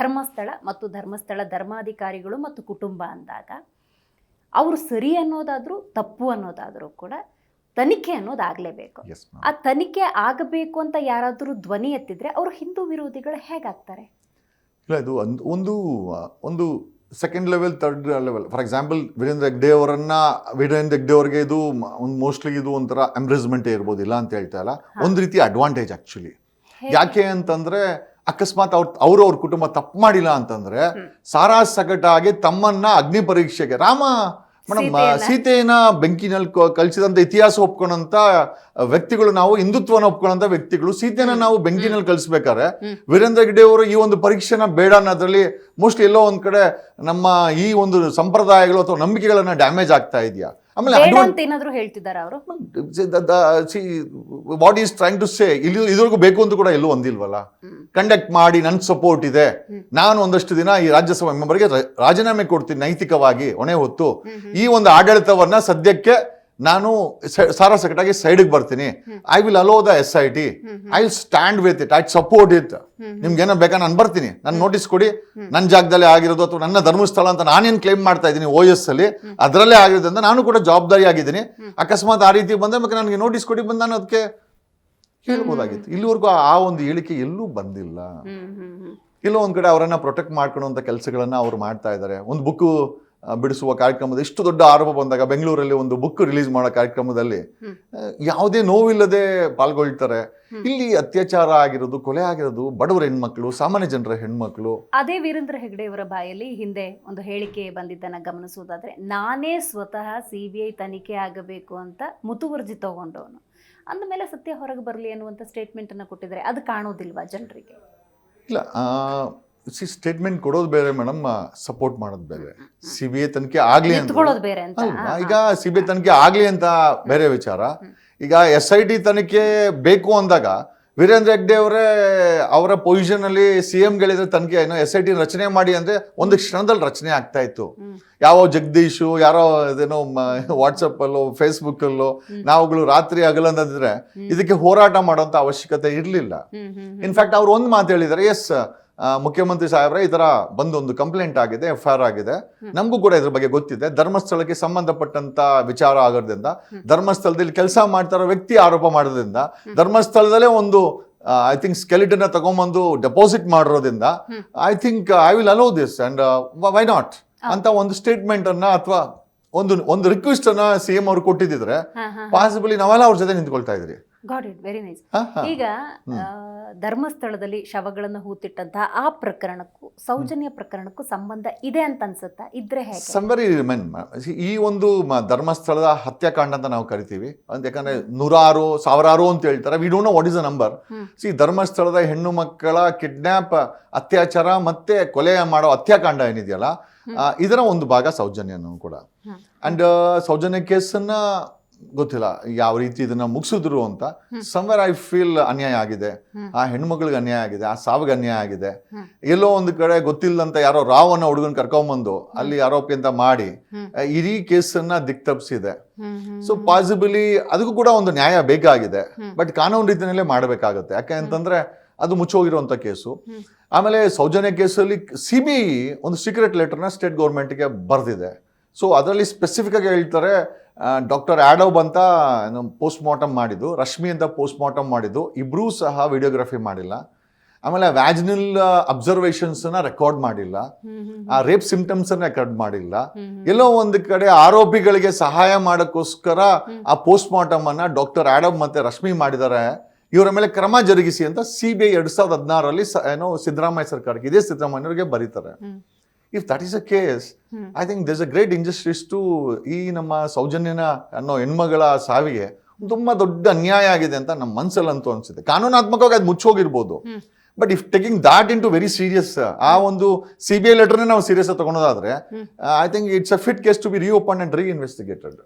ಧರ್ಮಸ್ಥಳ ಮತ್ತು ಧರ್ಮಸ್ಥಳ ಧರ್ಮಾಧಿಕಾರಿಗಳು ಮತ್ತು ಕುಟುಂಬ ಅಂದಾಗ ಅವರು ಸರಿ ಅನ್ನೋದಾದರೂ ತಪ್ಪು ಅನ್ನೋದಾದರೂ ಕೂಡ ತನಿಖೆ ಅನ್ನೋದಾಗಲೇಬೇಕು. ಆ ತನಿಖೆ ಆಗಬೇಕು ಅಂತ ಯಾರಾದರೂ ಧ್ವನಿ ಎತ್ತಿದ್ರೆ ಅವರು ಹಿಂದೂ ವಿರೋಧಿಗಳು ಹೇಗಾಗ್ತಾರೆ? ಇಲ್ಲ, ಇದು ಒಂದು second level, third level. For example Veerendra Heggade ಅವರಿಗೆ ಇದು ಮೋಸ್ಟ್ಲಿ ಇದು ಒಂಥರ ಎಂಬ್ರೇಸ್ಮೆಂಟೇ ಇರ್ಬೋದು, ಇಲ್ಲ ಅಂತ ಹೇಳ್ತಾ ಇಲ್ಲ. ಒಂದು ರೀತಿ ಅಡ್ವಾಂಟೇಜ್ ಆ್ಯಕ್ಚುಲಿ. ಯಾಕೆ ಅಂತಂದರೆ ಅಕಸ್ಮಾತ್ ಅವ್ರ ಕುಟುಂಬ ತಪ್ಪು ಮಾಡಿಲ್ಲ ಅಂತಂದರೆ ಸಾರಾ ಸಗಟಾಗಿ ತಮ್ಮನ್ನ ಅಗ್ನಿ ಪರೀಕ್ಷೆಗೆ ಮೇಡಮ್ ಸೀತೆಯನ್ನ ಬೆಂಕಿನಲ್ಲಿ ಕಳಿಸಿದಂಥ ಇತಿಹಾಸ ಒಪ್ಕೊಂಡಂತ ವ್ಯಕ್ತಿಗಳು, ನಾವು ಹಿಂದುತ್ವನ ಒಪ್ಕೊಂಡಂತ ವ್ಯಕ್ತಿಗಳು ಸೀತೆನ ನಾವು ಬೆಂಕಿನಲ್ಲಿ ಕಳಿಸ್ಬೇಕಾದ್ರೆ ವೀರೇಂದ್ರ ಹೆಗ್ಡೆ ಅವರು ಈ ಒಂದು ಪರೀಕ್ಷೆನ ಬೇಡ ಅನ್ನೋದ್ರಲ್ಲಿ ಮೋಸ್ಟ್ಲಿ ಎಲ್ಲೋ ಒಂದ್ ಕಡೆ ನಮ್ಮ ಈ ಒಂದು ಸಂಪ್ರದಾಯಗಳು ಅಥವಾ ನಂಬಿಕೆಗಳನ್ನ ಡ್ಯಾಮೇಜ್ ಆಗ್ತಾ ಇದೆಯಾ? ಆಮೇಲೆ what is trying to say ಇದ್ರಿಗೂ ಬೇಕು ಅಂತ ಕೂಡ ಎಲ್ಲೂ ಒಂದಿಲ್ವಲ್ಲ. ಕಂಡಕ್ಟ್ ಮಾಡಿ ನನ್ ಸಪೋರ್ಟ್ ಇದೆ, ನಾನು ಒಂದಷ್ಟು ದಿನ ಈ ರಾಜ್ಯಸಭಾ ಮೆಂಬರ್ಗೆ ರಾಜೀನಾಮೆ ಕೊಡ್ತೀನಿ ನೈತಿಕವಾಗಿ ಹೊಣೆ ಹೊತ್ತು, ಈ ಒಂದು ಆಡಳಿತವನ್ನ ಸದ್ಯಕ್ಕೆ ನಾನು ಸಾರಾಸಗಟಾಗಿ ಸೈಡ್ಗೆ ಬರ್ತೀನಿ, I will allow the SIT, I will stand with it, I support it. ನಿಮ್ಗೇನೋ ಬೇಕಾ ನಾನು ಬರ್ತೀನಿ, ನನ್ನ ನೋಟಿಸ್ ಕೊಡಿ, ನನ್ನ ಜಾಗದಲ್ಲೇ ಆಗಿರೋದು ಅಥವಾ ನನ್ನ ಧರ್ಮಸ್ಥಳ ಅಂತ ನಾನೇನು ಕ್ಲೈಮ್ ಮಾಡ್ತಾ ಇದ್ದೀನಿ OS ಅಲ್ಲಿ ಅದರಲ್ಲೇ ಆಗಿರೋದ್ರಿಂದ ನಾನು ಕೂಡ ಜವಾಬ್ದಾರಿ ಆಗಿದ್ದೀನಿ. ಅಕಸ್ಮಾತ್ ಆ ರೀತಿ ಬಂದ್ರೆ ಮತ್ತೆ ನನಗೆ ನೋಟಿಸ್ ಕೊಡಿ ಬಂದು ನಾನು ಅದಕ್ಕೆ ಹೇಳ್ಬೋದಾಗಿತ್ತು. ಇಲ್ಲಿವರೆಗೂ ಆ ಒಂದು ಹೇಳಿಕೆ ಎಲ್ಲೂ ಬಂದಿಲ್ಲ. ಎಲ್ಲೋ ಒಂದ್ ಕಡೆ ಅವರನ್ನ ಪ್ರೊಟೆಕ್ಟ್ ಮಾಡ್ಕೊಳ್ಳುವಂತ ಕೆಲಸಗಳನ್ನ ಅವ್ರು ಮಾಡ್ತಾ ಇದ್ದಾರೆ. ಒಂದು ಬುಕ್ ಬಿಡಿಸುವ ಕಾರ್ಯಕ್ರಮದ ಇಷ್ಟು ದೊಡ್ಡ ಆರೋಪ ಬಂದಾಗ ಬೆಂಗಳೂರಲ್ಲಿ ಒಂದು ಬುಕ್ ರಿಲೀಸ್ ಮಾಡೋ ಕಾರ್ಯಕ್ರಮದಲ್ಲಿ ಯಾವುದೇ ನೋವಿಲ್ಲದೆ ಪಾಲ್ಗೊಳ್ತಾರೆ. ಇಲ್ಲಿ ಅತ್ಯಾಚಾರ ಆಗಿರೋದು, ಕೊಲೆ ಆಗಿರೋದು ಬಡವರ ಹೆಣ್ಮಕ್ಳು, ಸಾಮಾನ್ಯ ಜನರ ಹೆಣ್ಮಕ್ಳು. ಅದೇ ವೀರೇಂದ್ರ ಹೆಗ್ಡೆ ಅವರ ಬಾಯಲ್ಲಿ ಹಿಂದೆ ಒಂದು ಹೇಳಿಕೆ ಬಂದಿದ್ದನ್ನ ಗಮನಿಸುವುದಾದ್ರೆ, ನಾನೇ ಸ್ವತಃ CBI ತನಿಖೆ ಆಗಬೇಕು ಅಂತ ಮುತುವರ್ಜಿ ತಗೊಂಡವನು, ಅಂದಮೇಲೆ ಸತ್ಯ ಹೊರಗೆ ಬರಲಿ ಅನ್ನುವಂಥ ಸ್ಟೇಟ್ಮೆಂಟ್ ಅನ್ನು ಕೊಟ್ಟಿದ್ದಾರೆ. ಅದು ಕಾಣೋದಿಲ್ವಾ ಜನರಿಗೆ? ಇಲ್ಲ, ಸ್ಟೇಟ್ಮೆಂಟ್ ಕೊಡೋದು ಬೇರೆ ಮೇಡಮ್, ಸಪೋರ್ಟ್ ಮಾಡೋದು ಬೇರೆ. CBI ತನಿಖೆ ಆಗ್ಲಿ ಅಂತ, ಈಗ CBI ತನಿಖೆ ಆಗ್ಲಿ ಅಂತ ಬೇರೆ ವಿಚಾರ. ಈಗ SIT ತನಿಖೆ ಬೇಕು ಅಂದಾಗ ವೀರೇಂದ್ರ ಹೆಗ್ಡೆ ಅವರ ಪೊಸಿಷನ್ ಅಲ್ಲಿ CM ಗಳಿದ್ರೆ ತನಿಖೆ ಏನೋ SIT ರಚನೆ ಮಾಡಿ ಅಂದ್ರೆ ಒಂದು ಕ್ಷಣದಲ್ಲಿ ರಚನೆ ಆಗ್ತಾ ಇತ್ತು. ಯಾವ ಜಗದೀಶು ಯಾರೋ ಇದೇನೋ ವಾಟ್ಸಪ್ ಅಲ್ಲೋ ಫೇಸ್ಬುಕ್ ಅಲ್ಲೋ ನಾವುಗಳು ರಾತ್ರಿ ಹಗಲಂದಿದ್ರೆ ಇದಕ್ಕೆ ಹೋರಾಟ ಮಾಡೋಂಥ ಅವಶ್ಯಕತೆ ಇರಲಿಲ್ಲ. ಇನ್ಫ್ಯಾಕ್ಟ್ ಅವ್ರು ಒಂದು ಮಾತು ಹೇಳಿದ್ದಾರೆ, ಎಸ್ ಮುಖ್ಯಮಂತ್ರಿ ಸಾಹೇಬ್ರೆ ಈ ತರ ಬಂದು ಒಂದು ಕಂಪ್ಲೇಂಟ್ ಆಗಿದೆ, FIR ಆಗಿದೆ, ನಮಗೂ ಕೂಡ ಇದ್ರ ಬಗ್ಗೆ ಗೊತ್ತಿದೆ, ಧರ್ಮಸ್ಥಳಕ್ಕೆ ಸಂಬಂಧಪಟ್ಟಂತ ವಿಚಾರ ಆಗೋದ್ರಿಂದ, ಧರ್ಮಸ್ಥಳದಲ್ಲಿ ಕೆಲಸ ಮಾಡ್ತಾರೋ ವ್ಯಕ್ತಿ ಆರೋಪ ಮಾಡೋದ್ರಿಂದ, ಧರ್ಮಸ್ಥಳದಲ್ಲೇ ಒಂದು ಐ ಥಿಂಕ್ ಸ್ಕೆಲಿಟನ್ ತಗೊಂಡ್ಬಂದು ಡೆಪಾಸಿಟ್ ಮಾಡಿರೋದ್ರಿಂದ I think I will allow this and why not ಅಂತ ಒಂದು ಸ್ಟೇಟ್ಮೆಂಟ್ ಅನ್ನ ಅಥವಾ ಒಂದು ರಿಕ್ವೆಸ್ಟ್ ಅನ್ನ CM ಅವ್ರು ಕೊಟ್ಟಿದ್ರೆ ಪಾಸಿಬಲಿ ನಾವೆಲ್ಲ ಅವ್ರ ಜೊತೆ ನಿಂತ್ಕೊಳ್ತಾ ಇದ್ರಿ. Got it, very nice. ಈಗ ಧರ್ಮಸ್ಥಳದಲ್ಲಿ ಶವಗಳನ್ನು ಹೂತಿಟ್ಟಂತಹ ಆ ಪ್ರಕರಣಕ್ಕೂ ಸೌಜನ್ಯ ಪ್ರಕರಣಕ್ಕೂ ಸಂಬಂಧ ಇದೆ ಅಂತ ಅನ್ಸುತ್ತಾ? ಇದ್ರೆ ಹೇಗೆ? ಸಂಬರಿ ಮೆನ್ ಈ ಒಂದು ಧರ್ಮಸ್ಥಳದ ಹತ್ಯಾಕಾಂಡ ಅಂತ ನಾವು ಕರಿತೀವಿ. ಯಾಕಂದ್ರೆ ನೂರಾರು ಸಾವಿರಾರು ಅಂತ ಹೇಳ್ತಾರೆ, we don't know what is the number. ಧರ್ಮಸ್ಥಳದ ಹೆಣ್ಣು ಮಕ್ಕಳ ಕಿಡ್ನಾಪ್, ಅತ್ಯಾಚಾರ ಮತ್ತೆ ಕೊಲೆ ಮಾಡೋ ಹತ್ಯಾಕಾಂಡ ಏನಿದೆಯಲ್ಲ, ಇದರ ಒಂದು ಭಾಗ ಸೌಜನ್ಯನೂ ಕೂಡ. ಅಂಡ್ ಸೌಜನ್ಯ ಕೇಸನ್ನ ಗೊತ್ತಿಲ್ಲ ಯಾವ ರೀತಿ ಇದನ್ನ ಮುಗಿಸಿದ್ರು ಅಂತ. ಸಮ್ವೇರ್ ಐ ಫೀಲ್ ಅನ್ಯಾಯ ಆಗಿದೆ, ಆ ಹೆಣ್ಮಕ್ಳಿಗೆ ಅನ್ಯಾಯ ಆಗಿದೆ, ಆ ಸಾವಿಗೆ ಅನ್ಯಾಯ ಆಗಿದೆ. ಎಲ್ಲೋ ಒಂದು ಕಡೆ ಗೊತ್ತಿಲ್ಲದಂತ ಯಾರೋ ರಾವನ್ನ ಹುಡುಗನ್ ಕರ್ಕೊಂಡ್ಬಂದು ಅಲ್ಲಿ ಆರೋಪಿ ಅಂತ ಮಾಡಿ ಇಡೀ ಕೇಸನ್ನ ದಿಕ್ತಪ್ಸಿದೆ. ಸೊ ಪಾಸಿಬಲಿ ಅದಕ್ಕೂ ಕೂಡ ಒಂದು ನ್ಯಾಯ ಬೇಕಾಗಿದೆ, ಬಟ್ ಕಾನೂನು ರೀತಿಯಲ್ಲೇ ಮಾಡಬೇಕಾಗತ್ತೆ. ಯಾಕೆ ಅಂತಂದ್ರೆ ಅದು ಮುಚ್ಚೋಗಿರುವಂತ ಕೇಸು. ಆಮೇಲೆ ಸೌಜನ್ಯ ಕೇಸಲ್ಲಿ CBI ಒಂದು ಸೀಕ್ರೆಟ್ ಲೆಟರ್ನ ಸ್ಟೇಟ್ ಗೌರ್ಮೆಂಟ್ಗೆ ಬರೆದಿದೆ. ಸೊ ಅದರಲ್ಲಿ ಸ್ಪೆಸಿಫಿಕ್ ಆಗಿ ಹೇಳ್ತಾರೆ, ಡಾಕ್ಟರ್ ಆಡವ್ ಅಂತ ಪೋಸ್ಟ್ ಮಾರ್ಟಮ್ ಮಾಡಿದ್ದು, ರಶ್ಮಿ ಅಂತ ಪೋಸ್ಟ್ ಮಾರ್ಟಮ್ ಮಾಡಿದ್ದು, ಇಬ್ರೂ ಸಹ ವಿಡಿಯೋಗ್ರಫಿ ಮಾಡಿಲ್ಲ. ಆಮೇಲೆ ವ್ಯಾಜಿನಲ್ ಅಬ್ಸರ್ವೇಷನ್ಸ್ ರೆಕಾರ್ಡ್ ಮಾಡಿಲ್ಲ, ಆ ರೇಪ್ ಸಿಂಪ್ಟಮ್ಸ್ ರೆಕಾರ್ಡ್ ಮಾಡಿಲ್ಲ. ಎಲ್ಲೋ ಒಂದು ಕಡೆ ಆರೋಪಿಗಳಿಗೆ ಸಹಾಯ ಮಾಡೋಕ್ಕೋಸ್ಕರ ಆ ಪೋಸ್ಟ್ ಮಾರ್ಟಮ್ ಅನ್ನ ಡಾಕ್ಟರ್ ಆಡವ್ ಮತ್ತೆ ರಶ್ಮಿ ಮಾಡಿದ್ದಾರೆ, ಇವರ ಮೇಲೆ ಕ್ರಮ ಜರುಗಿಸಿ ಅಂತ CBI 2016 ಏನೋ ಸಿದ್ದರಾಮಯ್ಯ ಸರ್ಕಾರಕ್ಕೆ, ಇದೇ ಸಿದ್ದರಾಮಯ್ಯವ್ರಿಗೆ ಬರೀತಾರೆ. If that is a case, I think there's a great injustice to ಈ ನಮ್ಮ ಸೌಜನ್ಯನ ಅನ್ನೋ ಹೆಣ್ಮಗಳ ಸಾವಿಗೆ ತುಂಬಾ ದೊಡ್ಡ ಅನ್ಯಾಯ ಆಗಿದೆ ಅಂತ ನಮ್ಮ ಮನಸ್ಸಲ್ಲಂತೂ ಅನ್ಸುತ್ತೆ. ಕಾನೂನಾತ್ಮಕವಾಗಿ ಅದು ಮುಚ್ಚೋಗಿರ್ಬೋದು, but if taking that into very serious, ಆ ಒಂದು CBI ಲೆಟರ್ನೇ ನಾವು ಸೀರಿಯಸ್ ತಗೊಳೋದಾದ್ರೆ I think it's a fit case to be reopen and ರೀಇನ್ವೆಸ್ಟಿಗೇಟೆಡ್.